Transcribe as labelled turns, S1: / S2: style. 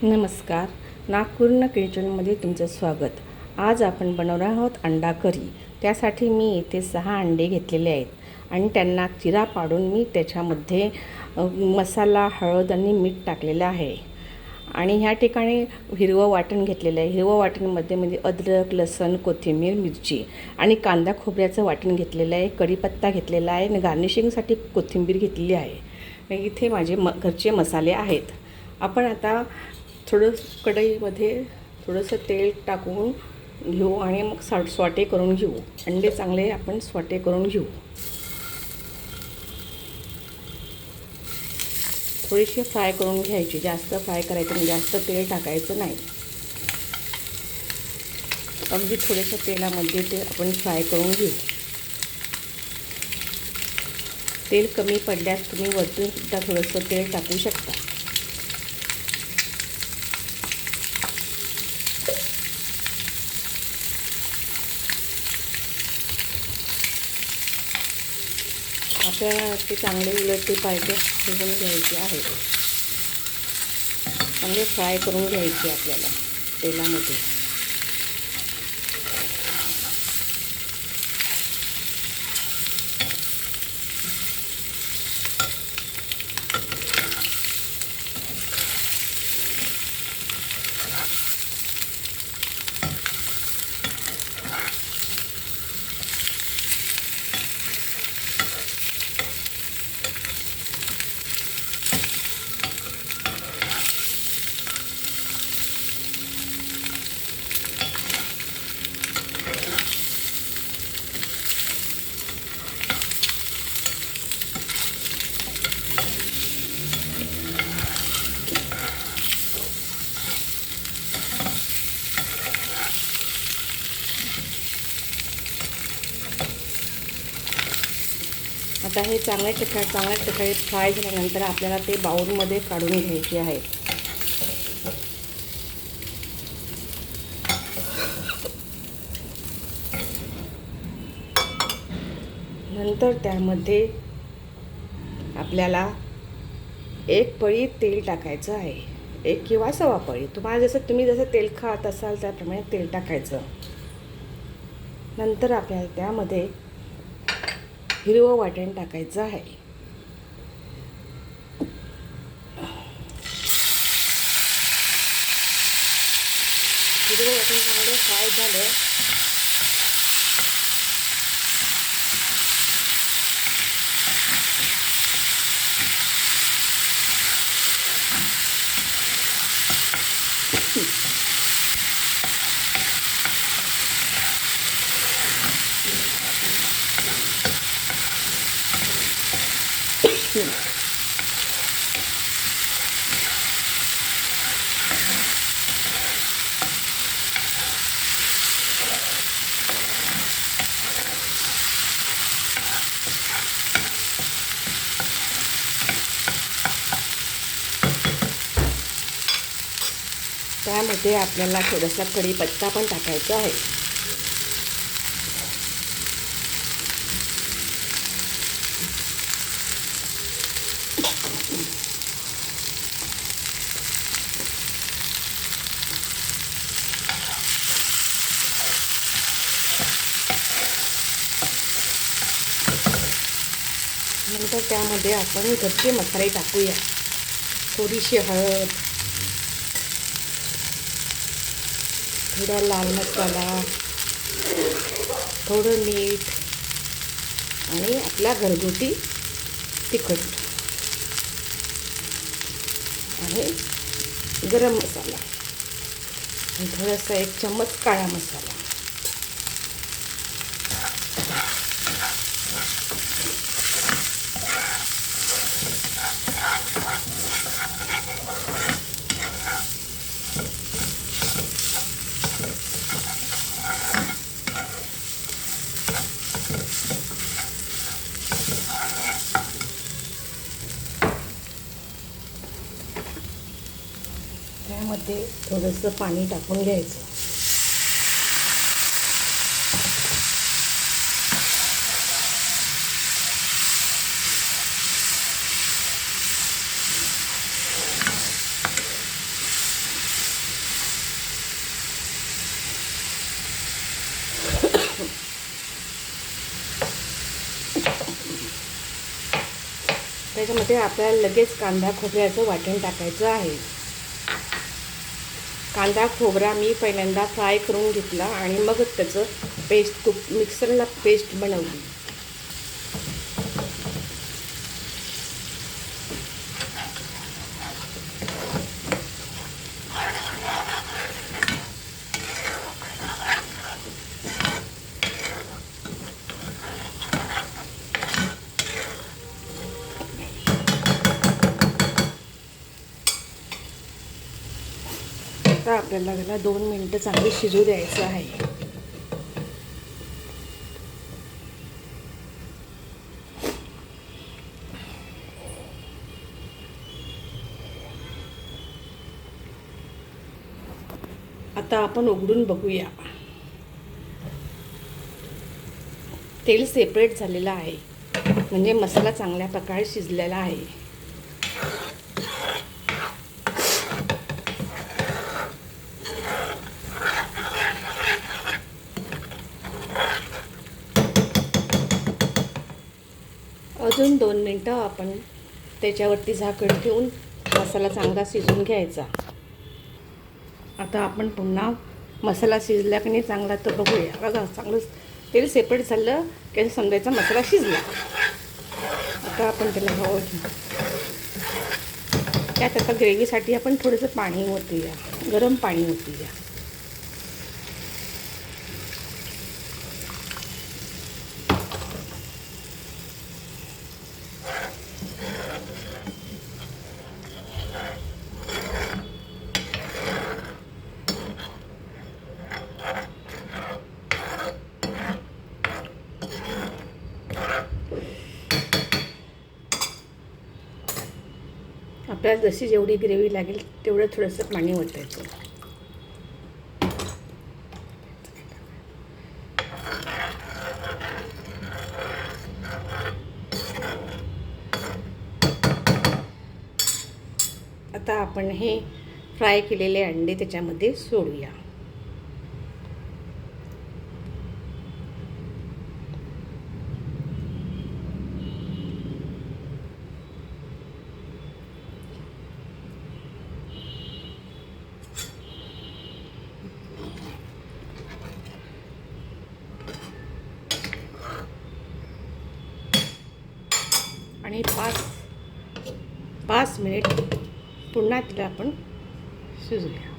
S1: नमस्कार. नागपूर्ण किचनमध्ये तुमचं स्वागत. आज आपण बनवणार आहोत अंडा करी. त्यासाठी मी इथे 6 अंडे घेतलेले आहेत आणि त्यांना चिरा पाडून मी त्याच्यामध्ये मसाला, हळद आणि मीठ टाकलेलं आहे. आणि ह्या ठिकाणी हिरवं वाटण घेतलेलं आहे. हिरवं वाटणमध्ये म्हणजे अद्रक, लसूण, कोथिंबीर, मिरची आणि कांदा खोबऱ्याचं वाटण घेतलेलं आहे. कढीपत्ता घेतलेला आहे आणि गार्निशिंगसाठी कोथिंबीर घेतलेली आहे. आणि इथे माझे घरचे मसाले आहेत. आपण आता थोडं कढईमध्ये थोडंसं तेल टाकून घेऊ आणि मग स्वाटे करून घेऊ. अंडे चांगले आपण स्वाटे करून घेऊ. थोडीशी फ्राय करून घ्यायची. जास्त फ्राय करायचं नाही, जास्त तेल टाकायचं नाही. अगदी थोड्याशा तेलामध्ये ते आपण फ्राय करून घेऊ. तेल कमी पडल्यास तुम्ही वरतून सुद्धा थोडंसं तेल टाकू शकता. आपल्याला ते चांगले उलटे पाहिजे शिजवून घ्यायचे आहे. चांगले फ्राय करून घ्यायचे आपल्याला तेलामध्ये. आता हे चांगल्या ठिकाणी फ्राय झाल्यानंतर आपल्याला ते बाउलमध्ये काढून घ्यायचे आहे. नंतर त्यामध्ये आपल्याला 1 पळी तेल टाकायचं आहे. 1 किंवा 1.25 पळी, तुम्ही जसं तेल खात असाल त्याप्रमाणे तेल टाकायचं. नंतर आपल्याला त्यामध्ये हिरवं वाटण टाकायचं आहे. हिरवं वाटण चांगलं फ्राय झालं त्यामध्ये आपल्याला थोडासा कढीपत्ता पण टाकायचा आहे. नंतर त्यामध्ये आपण घरचे मसाले टाकूया. थोडीशी हळद, थोडा लाल मसाला, थोडं मीठ आणि आपला घरगुती तिखट आणि गरम मसाला आणि थोडासा 1 चम्मच काळा मसाला. त्यामध्ये थोडंसं पाणी टाकून घ्यायचं. त्याच्यामध्ये आपल्याला लगेच कांदा खोबऱ्याचं वाटण टाकायचं आहे. कांदा खोबरा मी पहिल्यांदा फ्राय करून घेतला आणि मग त्याचं पेस्ट मिक्सरला पेस्ट बनवली. आता आपल्याला त्याला 2 मिनिटं चांगली शिजू द्यायचं आहे. आता आपण उघडून बघूया. तेल सेपरेट झालेलं आहे, म्हणजे मसाला चांगल्या प्रकारे शिजलेला आहे. अजून 2 मिनिटं आपण त्याच्यावरती झाकण ठेवून मसाला चांगला शिजून घ्यायचा. आता आपण पुन्हा मसाला शिजला की नाही चांगला तर बघूया. बघा, चांगलं तेल सेपरेट झालं की समजायचा मसाला शिजला. आता आपण त्याला हवं त्यात आता ग्रेव्हीसाठी आपण थोडंसं पाणी ओतूया, गरम पाणी ओतूया. आपल्याला जशी जेवढी ग्रेव्ही लागेल तेवढं थोडंसं पाणी ओतायचं. आता आपण हे फ्राय केलेले अंडे त्याच्यामध्ये सोडूया. आणि 5 मिनिट पुन्हा तिला आपण शिजूया.